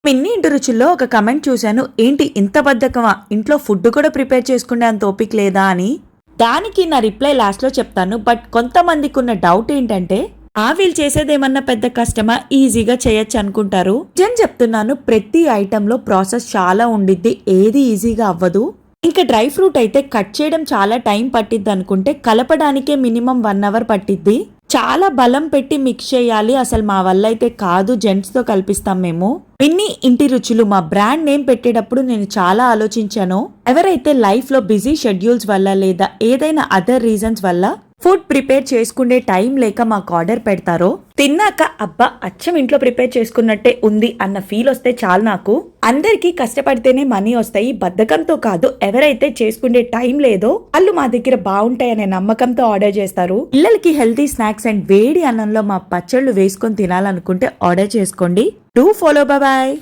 మిన్ని ఇంటి రుచుల్లో ఒక కమెంట్ చూశాను, ఏంటి ఇంత బద్ధకమా, ఇంట్లో ఫుడ్ కూడా ప్రిపేర్ చేసుకునే అంత ఓపిక లేదా అని. దానికి నా రిప్లై లాస్ట్లో చెప్తాను. బట్ కొంతమందికి ఉన్న డౌట్ ఏంటంటే, వీళ్ళు చేసేదేమన్నా పెద్ద కష్టమా, ఈజీగా చేయొచ్చు అనుకుంటారు. నేను చెప్తున్నాను, ప్రతి ఐటెంలో ప్రాసెస్ చాలా ఉండిద్ది, ఏది ఈజీగా అవ్వదు. ఇంకా డ్రై ఫ్రూట్ అయితే కట్ చేయడం చాలా టైం పట్టిద్ది అనుకుంటే, కలపడానికే మినిమం 1 అవర్ పట్టిద్ది. చాలా బలం పెట్టి మిక్స్ చేయాలి, అసలు మా వల్ల అయితే కాదు, జెంట్స్ తో కల్పిస్తాం మేము. మిన్ని ఇంటి రుచులు మా బ్రాండ్ నేమ్ పెట్టేటప్పుడు నేను చాలా ఆలోచించాను. ఎవరైతే లైఫ్ లో బిజీ షెడ్యూల్స్ వల్ల లేదా ఏదైనా అదర్ రీజన్స్ వల్ల ఫుడ్ ప్రిపేర్ చేసుకునే టైం లేక మాకు ఆర్డర్ పెడతారో, తిన్నాక అబ్బా అచ్చం ఇంట్లో ప్రిపేర్ చేసుకున్నట్టే ఉంది అన్న ఫీల్ వస్తే చాలు నాకు. అందరికీ కష్టపడితేనే మనీ వస్తాయి, బద్ధకంతో కాదు. ఎవరైతే చేసుకునే టైం లేదో వాళ్ళు మా దగ్గర బాగుంటాయనే నమ్మకంతో ఆర్డర్ చేస్తారు. పిల్లలకి హెల్తీ స్నాక్స్ అండ్ వేడి అన్నంలో మా పచ్చళ్ళు వేసుకొని తినాలనుకుంటే ఆర్డర్ చేసుకోండి. Do follow, bye.